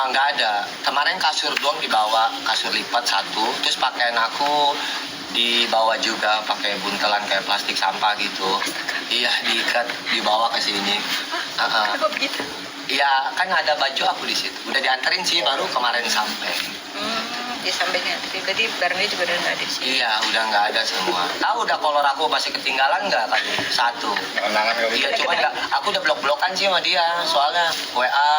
Nggak ada. Kemarin kasur doang dibawa, kasur lipat satu. Terus pakaian aku dibawa juga pakai buntelan kayak plastik sampah gitu. Iya, diikat, dibawa ke sini. Kenapa begitu? Iya, kan ada baju aku di situ. Udah dianterin sih, baru kemarin sampai. Di sampingnya. Berarti barangnya juga udah nggak ada di sini. Iya, udah nggak ada semua. Tahu udah kolor aku masih ketinggalan nggak tadi? Satu. Iya, cuma nggak. Aku udah blok-blokan sih sama dia. Soalnya WA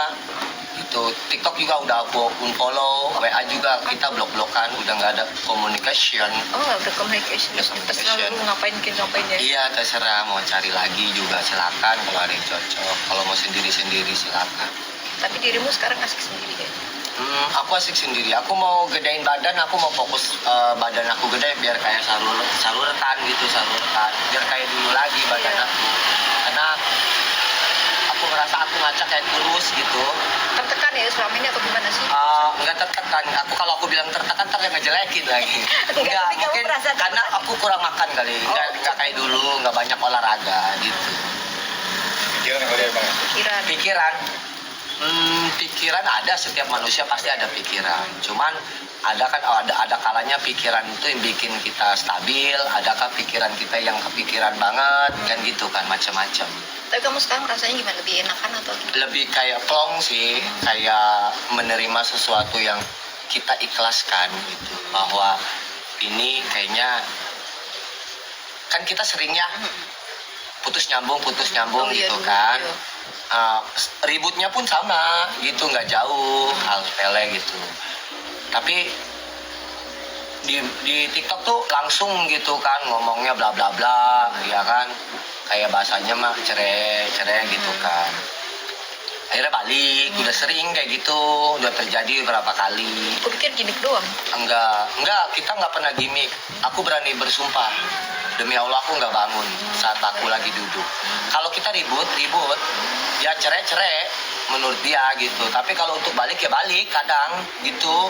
itu, TikTok juga udah aku unfollow, WA juga kita blok-blokan, udah nggak ada communication. Oh, nggak ada communication. Terserah lu ngapain ya? Iya, terserah mau cari lagi juga silakan kalau ada yang cocok. Kalau mau sendiri-sendiri silakan. Tapi dirimu sekarang asik sendiri ya? Aku asik sendiri. Aku mau gedein badan, aku mau fokus badan aku gede biar kayak saruretan gitu, biar kayak dulu lagi badan aku. Karena aku ngerasa aku ngaca kayak kurus gitu. Tertekan ya selama ini atau gimana sih? Nggak tertekan. Kalau aku bilang tertekan ntar yang ngejelekin lagi. Enggak, mungkin karena aku kurang makan kali. Nggak kayak dulu, nggak banyak olahraga gitu. Pikiran ada, setiap manusia pasti ada pikiran. Cuman ada kalanya pikiran itu yang bikin kita stabil, adakah pikiran kita yang kepikiran banget kan gitu kan, macam-macam. Tapi kamu sekarang rasanya gimana? Lebih enakan atau gimana? Lebih kayak plong sih, kayak menerima sesuatu yang kita ikhlaskan gitu, bahwa ini kayaknya kan kita seringnya putus nyambung gitu kan. Ributnya pun sama gitu, nggak jauh, hal sepele gitu. Tapi di TikTok tuh langsung gitu kan ngomongnya bla bla bla, ya kan, kayak bahasanya mah cerai gitu kan. Akhirnya balik, udah sering kayak gitu, udah terjadi berapa kali. Aku pikir gimmick doang. Enggak, kita nggak pernah gimmick. Aku berani bersumpah, demi Allah aku nggak bangun saat aku lagi duduk. Kalau kita ribut, ya cerai menurut dia gitu. Tapi kalau untuk balik ya balik kadang gitu.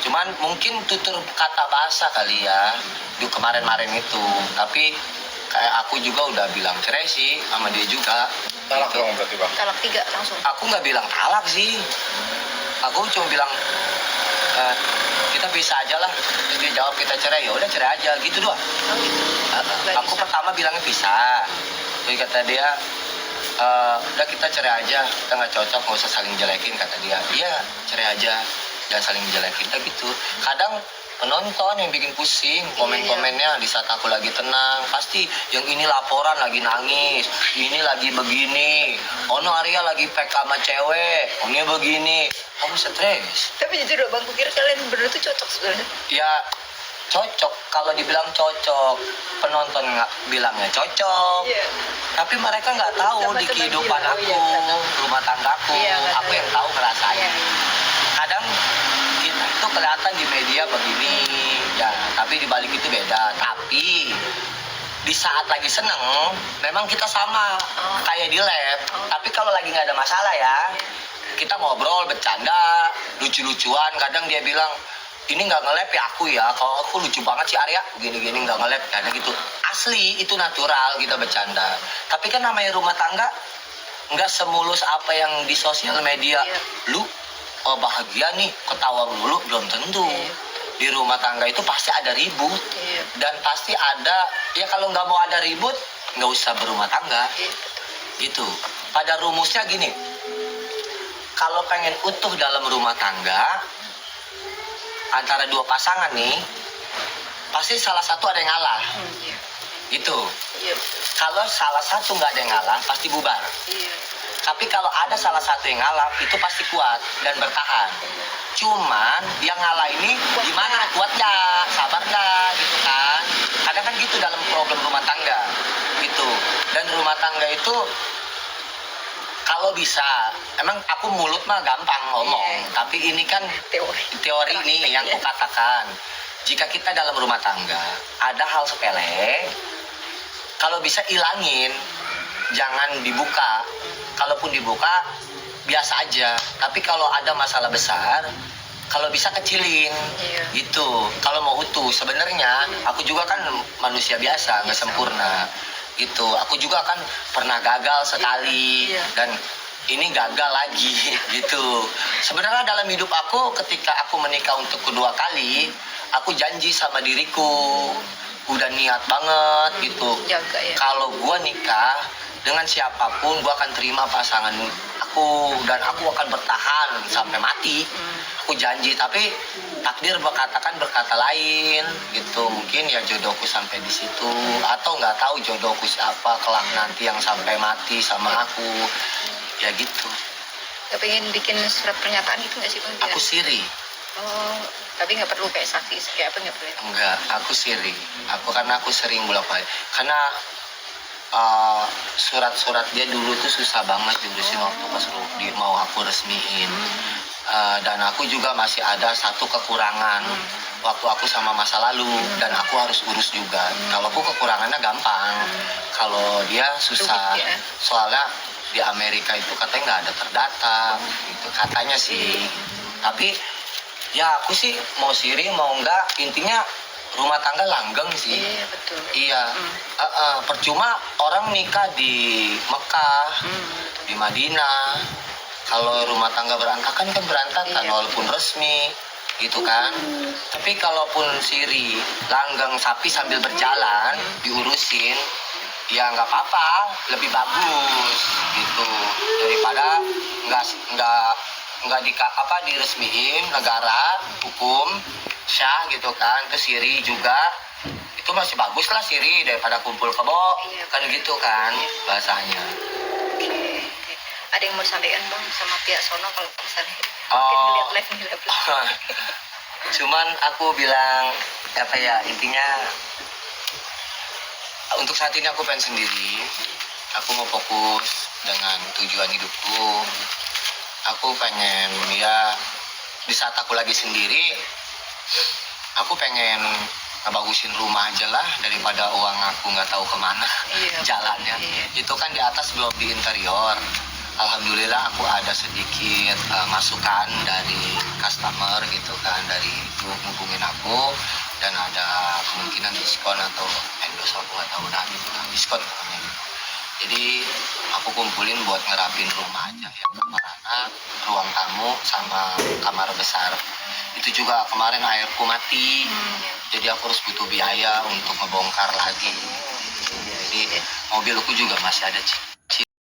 Cuman mungkin tutur kata bahasa kali ya, di kemarin itu. Tapi kayak aku juga udah bilang cerai sih sama dia juga. Talak dong berarti bang? Talak 3 langsung. Aku nggak bilang talak sih. Aku cuma bilang kita bisa aja lah. Terus dia jawab kita cerai, ya udah cerai aja gitu doang. Oh gitu. Aku pertama bilangnya bisa. Terus kata dia, udah kita cerai aja, kita nggak cocok, nggak usah saling jelekin, kata dia. Iya, cerai aja, jangan saling jelekin, kayak gitu. Kadang penonton yang bikin pusing, komen-komennya di saat aku lagi tenang, pasti yang ini laporan lagi nangis, ini lagi begini, ono Arya lagi PK sama cewek, ini begini, kamu stres. Tapi jujur bang, aku kira kalian berdua tuh cocok sebenarnya. Ya cocok, kalau dibilang cocok, penonton nggak bilangnya cocok. Tapi mereka nggak tahu di kehidupan aku, rumah tanggaku, aku yang tahu ngerasain. Kadang kita itu kelihatan di media begini, ya, tapi di balik itu beda. Tapi di saat lagi seneng, memang kita sama kayak di lab. Tapi kalau lagi nggak ada masalah ya, kita ngobrol, bercanda, lucu-lucuan. Kadang dia bilang, ini nggak nge-lab ya aku ya, kalau aku lucu banget sih Arya, gini-gini nggak nge-lab, kadang gitu. Asli itu natural kita bercanda. Tapi kan namanya rumah tangga nggak semulus apa yang di sosial media. Lu bahagia nih, ketawa dulu, belum tentu. Di rumah tangga itu pasti ada ribut. Dan pasti ada, ya kalau nggak mau ada ribut, nggak usah berumah tangga. Gitu. Pada rumusnya gini, kalau pengen utuh dalam rumah tangga, antara dua pasangan nih, pasti salah satu ada yang ngalah. Gitu. Kalau salah satu nggak ada yang ngalah, pasti bubar. Tapi kalau ada salah satu yang ngalah, itu pasti kuat dan bertahan. Cuman yang ngalah ini gimana, kuat nggak, sabar nggak, gitu kan. Kadang kan gitu dalam problem rumah tangga gitu. Dan rumah tangga itu kalau bisa, emang aku mulut mah gampang ngomong, tapi ini kan teori nih yang aku katakan. Jika kita dalam rumah tangga ada hal sepele, kalau bisa ilangin, jangan dibuka. Kalaupun dibuka, biasa aja. Tapi kalau ada masalah besar, kalau bisa kecilin, gitu. Kalau mau utuh, sebenarnya aku juga kan manusia biasa, nggak sempurna, gitu. Aku juga kan pernah gagal sekali, dan ini gagal lagi gitu. Sebenarnya dalam hidup aku ketika aku menikah untuk kedua kali, aku janji sama diriku, udah niat banget gitu. Jaga ya. Kalau gua nikah dengan siapapun, gua akan terima pasangan aku dan aku akan bertahan sampai mati. Aku janji, tapi takdir berkata lain gitu. Mungkin ya jodohku sampai di situ, atau nggak tahu jodohku siapa kelak nanti yang sampai mati sama aku. Ya gitu. Gak pengen bikin surat pernyataan gitu nggak sih Bang? Aku siri. Oh, tapi nggak perlu kayak saksi kayak apa nggak perlu? Enggak, aku siri. Karena aku sering bolak-balik. Karena surat-surat dia dulu tuh susah banget diurusin waktu pas mau aku resmiin. Dan aku juga masih ada satu kekurangan waktu aku sama masa lalu, dan aku harus urus juga. Kalau aku kekurangannya gampang, kalau dia susah. Rumit ya. Soalnya di Amerika itu katanya nggak ada terdata, gitu katanya sih. Tapi ya aku sih mau siri mau enggak, intinya rumah tangga langgeng sih. Iya betul. Iya, percuma orang nikah di Mekah, di Madinah. Kalau rumah tangga berantakan kan berantakan, Iya. walaupun resmi, gitu kan. Tapi kalaupun siri, langgang sapi sambil berjalan, diurusin, ya nggak apa-apa, lebih bagus, gitu. Daripada nggak diresmiin negara, hukum, syah gitu kan, ke siri juga. Itu masih bagus lah siri daripada kumpul kebo, Iya, kan gitu kan bahasanya. Oke. Ada yang mau disampaikan Bang sama pihak sono kalau misalnya mungkin Oh. ngeliat live nih live. Cuman aku bilang apa ya, intinya untuk saat ini aku pengen sendiri. Aku mau fokus dengan tujuan hidupku. Aku pengen ya di saat aku lagi sendiri, aku pengen ngebagusin rumah aja lah daripada uang aku nggak tahu kemana Iya. jalannya. Iya. Itu kan di atas belum di interior. Alhamdulillah aku ada sedikit masukan dari customer gitu kan, dari itu hubungin aku, dan ada kemungkinan diskon atau endorse aku nggak tahu dah gitu kan, diskon pokoknya gitu. Jadi aku kumpulin buat ngerapin rumah aja ya, kamar anak, ruang tamu sama kamar besar. Itu juga kemarin airku mati, jadi aku harus butuh biaya untuk ngebongkar lagi. Jadi mobilku juga masih ada